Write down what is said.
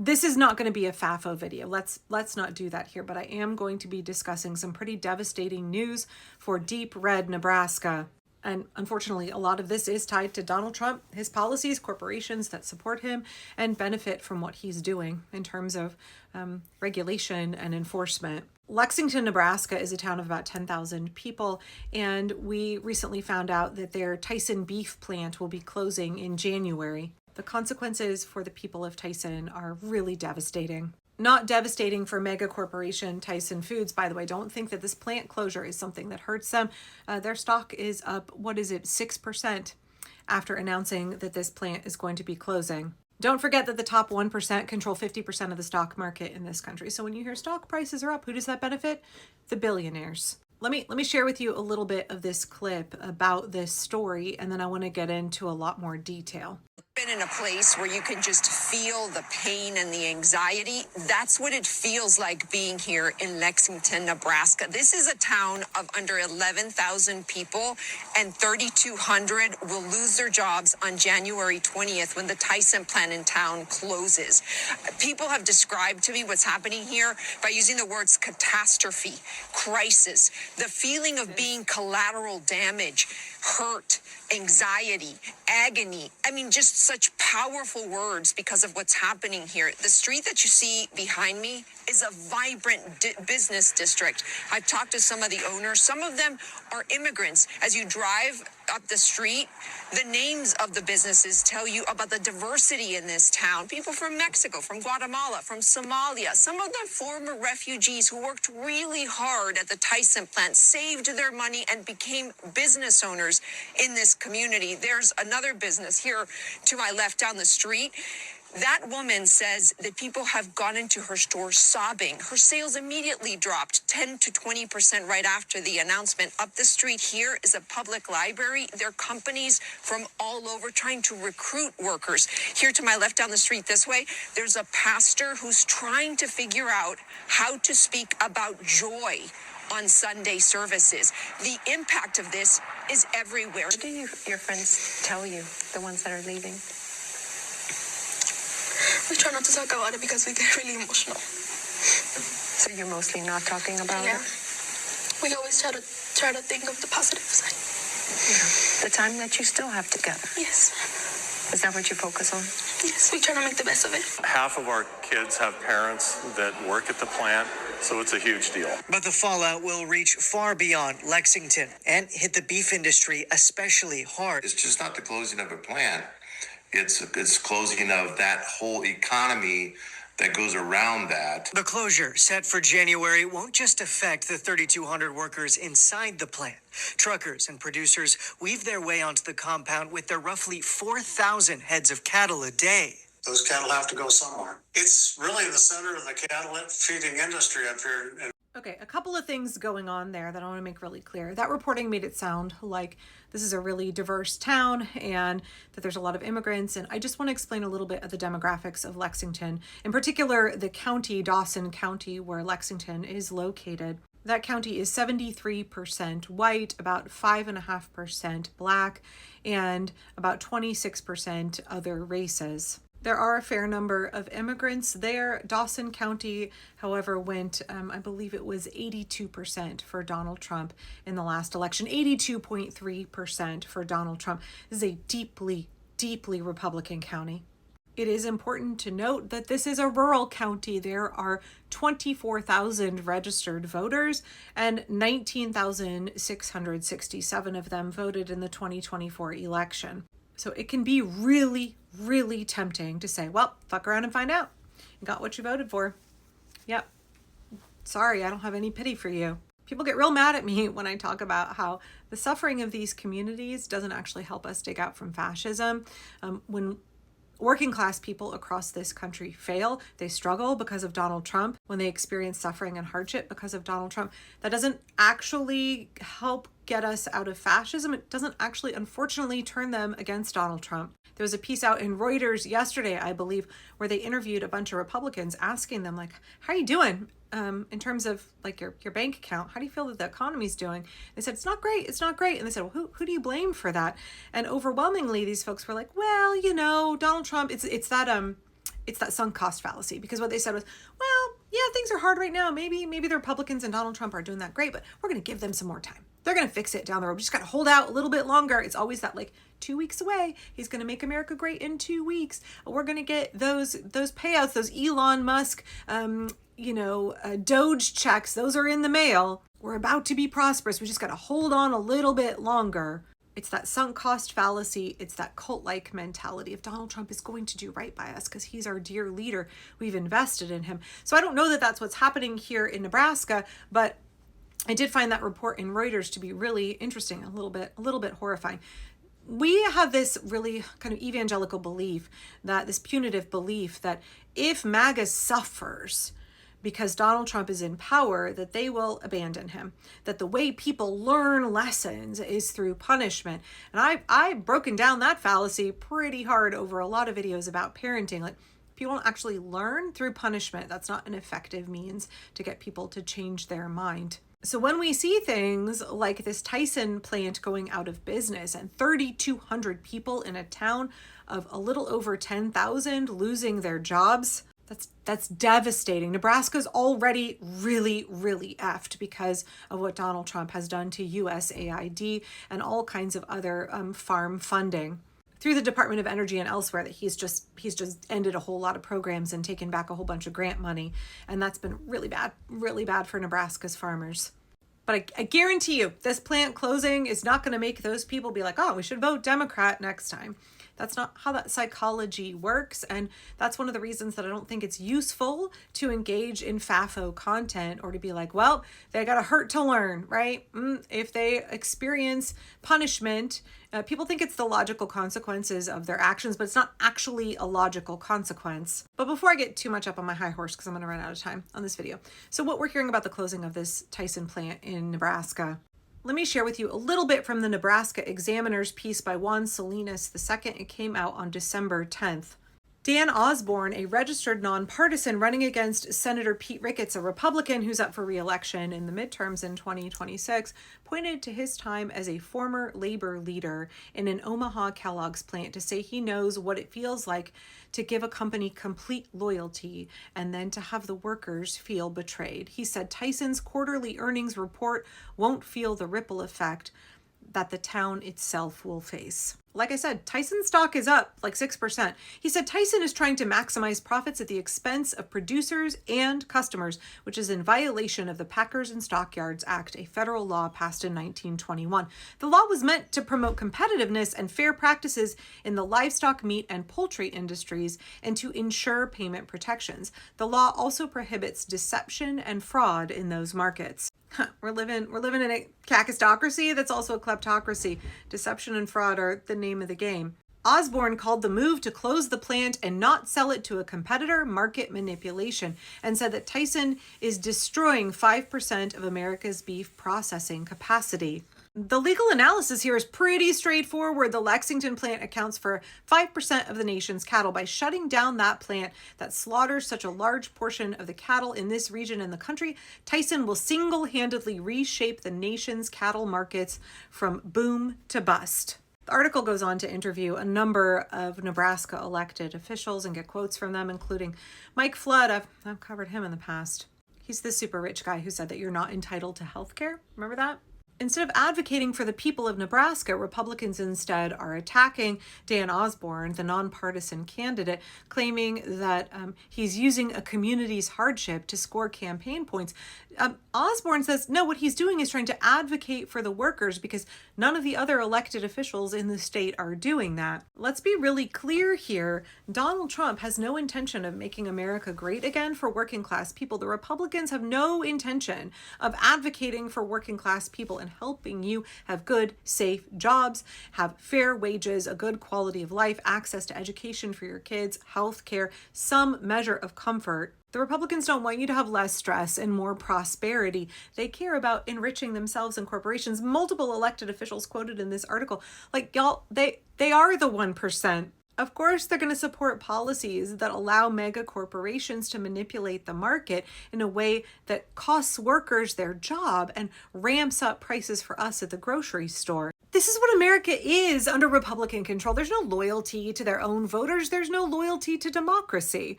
This is not going to be a FAFO video. Let's not do that here, but I am going to be discussing some pretty devastating news for deep red Nebraska. And unfortunately, a lot of this is tied to Donald Trump, his policies, corporations that support him and benefit from what he's doing in terms of regulation and enforcement. Lexington, Nebraska is a town of about 10,000 people, and we recently found out that their Tyson beef plant will be closing in January. The consequences for the people of Tyson are really devastating. Not devastating for mega corporation Tyson Foods, by the way. Don't think that this plant closure is something that hurts them. Their stock is up, 6% after announcing that this plant is going to be closing. Don't forget that the top 1% control 50% of the stock market in this country. So when you hear stock prices are up, who does that benefit? The billionaires. Let me share with you a little bit of this clip about this story, and then I want to get into a lot more detail. Been in a place where you can just feel the pain and the anxiety. That's what it feels like being here in Lexington, Nebraska. This is a town of under 11,000 people, and 3,200 will lose their jobs on January 20th when the Tyson plant in town closes. People have described to me what's happening here by using the words catastrophe, crisis, the feeling of being collateral damage, hurt, anxiety, agony. I mean, just such powerful words because of what's happening here. The street that you see behind me is a vibrant business district. I've talked to some of the owners. Some of them are immigrants. As you drive up the street, the names of the businesses tell you about the diversity in this town. People from Mexico, from Guatemala, from Somalia, some of them former refugees who worked really hard at the Tyson plant, saved their money, and became business owners in this community. There's another business here to my left down the street. That woman says that people have gone into her store sobbing. Her sales immediately dropped 10 to 20% right after the announcement. Up the street here is a public library. There are companies from all over trying to recruit workers. Here to my left down the street this way, there's a pastor who's trying to figure out how to speak about joy on Sunday services. The impact of this is everywhere. What do your friends tell you, the ones that are leaving? We try not to talk about it because we get really emotional. So you're mostly not talking about it? We always try to think of the positive side. Yeah. The time that you still have together. Yes. Is that what you focus on? Yes, we try to make the best of it. Half of our kids have parents that work at the plant, so it's a huge deal. But the fallout will reach far beyond Lexington and hit the beef industry especially hard. It's just not the closing of a plant. It's closing of that whole economy that goes around that. The closure set for January won't just affect the 3,200 workers inside the plant. Truckers and producers weave their way onto the compound with their roughly 4,000 heads of cattle a day. Those cattle have to go somewhere. It's really the center of the cattle feeding industry up here. Okay, a couple of things going on there that I want to make really clear. That reporting made it sound like this is a really diverse town and that there's a lot of immigrants. And I just want to explain a little bit of the demographics of Lexington, in particular, the county, Dawson County, where Lexington is located. That county is 73% white, about 5.5% black, and about 26% other races. There are a fair number of immigrants there. Dawson County, however, went, I believe it was 82% for Donald Trump in the last election, 82.3% for Donald Trump. This is a deeply, deeply Republican county. It is important to note that this is a rural county. There are 24,000 registered voters and 19,667 of them voted in the 2024 election. So it can be really, really tempting to say, well, fuck around and find out. You got what you voted for. Yep. Sorry, I don't have any pity for you. People get real mad at me when I talk about how the suffering of these communities doesn't actually help us dig out from fascism. When working class people across this country fail, they struggle because of Donald Trump, when they experience suffering and hardship because of Donald Trump, that doesn't actually help get us out of fascism. It doesn't actually, unfortunately, turn them against Donald Trump. There was a piece out in Reuters yesterday, I believe, where they interviewed a bunch of Republicans asking them, like, how are you doing in terms of like your bank account? How do you feel that the economy's doing? They said, it's not great. It's not great. And they said, well, who do you blame for that? And overwhelmingly, these folks were like, well, you know, Donald Trump, it's It's that sunk cost fallacy, because what they said was, well, yeah, things are hard right now. Maybe the Republicans and Donald Trump are doing that great, but we're going to give them some more time. They're going to fix it down the road. We just got to hold out a little bit longer. It's always that like 2 weeks away. He's going to make America great in 2 weeks. We're going to get those payouts, those Elon Musk, Doge checks. Those are in the mail. We're about to be prosperous. We just got to hold on a little bit longer. It's that sunk cost fallacy. It's that cult-like mentality of Donald Trump is going to do right by us because he's our dear leader. We've invested in him. So I don't know that that's what's happening here in Nebraska, but I did find that report in Reuters to be really interesting, a little bit horrifying. We have this really kind of evangelical belief, that this punitive belief that if MAGA suffers because Donald Trump is in power, that they will abandon him, that the way people learn lessons is through punishment. And I've broken down that fallacy pretty hard over a lot of videos about parenting. Like, people don't actually learn through punishment. That's not an effective means to get people to change their mind. So when we see things like this Tyson plant going out of business and 3,200 people in a town of a little over 10,000 losing their jobs, that's devastating. Nebraska's already really, really effed because of what Donald Trump has done to USAID and all kinds of other farm funding through the Department of Energy and elsewhere, that he's just ended a whole lot of programs and taken back a whole bunch of grant money. And that's been really bad for Nebraska's farmers. But I guarantee you, this plant closing is not going to make those people be like, oh, we should vote Democrat next time. That's not how that psychology works. And that's one of the reasons that I don't think it's useful to engage in FAFO content, or to be like, well, they got to hurt to learn, right? If they experience punishment, people think it's the logical consequences of their actions, but it's not actually a logical consequence. But before I get too much up on my high horse, because I'm going to run out of time on this video. So what we're hearing about the closing of this Tyson plant in Nebraska, let me share with you a little bit from the Nebraska Examiner's piece by Juan Salinas II. It came out on December 10th. Dan Osborne, a registered nonpartisan running against Senator Pete Ricketts, a Republican who's up for re-election in the midterms in 2026, pointed to his time as a former labor leader in an Omaha Kellogg's plant to say he knows what it feels like to give a company complete loyalty and then to have the workers feel betrayed. He said Tyson's quarterly earnings report won't feel the ripple effect that the town itself will face. Like I said, Tyson stock is up like 6%. He said Tyson is trying to maximize profits at the expense of producers and customers, which is in violation of the Packers and Stockyards Act, a federal law passed in 1921. The law was meant to promote competitiveness and fair practices in the livestock, meat, and poultry industries and to ensure payment protections. The law also prohibits deception and fraud in those markets. We're living in a kakistocracy that's also a kleptocracy. Deception and fraud are the name of the game. Osborne called the move to close the plant and not sell it to a competitor market manipulation, and said that Tyson is destroying 5% of America's beef processing capacity. The legal analysis here is pretty straightforward. The Lexington plant accounts for 5% of the nation's cattle. By shutting down that plant that slaughters such a large portion of the cattle in this region in the country, Tyson will single-handedly reshape the nation's cattle markets from boom to bust. The article goes on to interview a number of Nebraska elected officials and get quotes from them, including Mike Flood. I've covered him in the past. He's the super rich guy who said that you're not entitled to health care. Remember that? Instead of advocating for the people of Nebraska, Republicans instead are attacking Dan Osborne, the nonpartisan candidate, claiming that he's using a community's hardship to score campaign points. Osborne says, no, what he's doing is trying to advocate for the workers because none of the other elected officials in the state are doing that. Let's be really clear here. Donald Trump has no intention of making America great again for working class people. The Republicans have no intention of advocating for working class people and helping you have good, safe jobs, have fair wages, a good quality of life, access to education for your kids, health care, some measure of comfort. The Republicans don't want you to have less stress and more prosperity. They care about enriching themselves and corporations. Multiple elected officials quoted in this article, like, y'all, they are the 1%. Of course, they're going to support policies that allow mega corporations to manipulate the market in a way that costs workers their job and ramps up prices for us at the grocery store. This is what America is under Republican control. There's no loyalty to their own voters. There's no loyalty to democracy.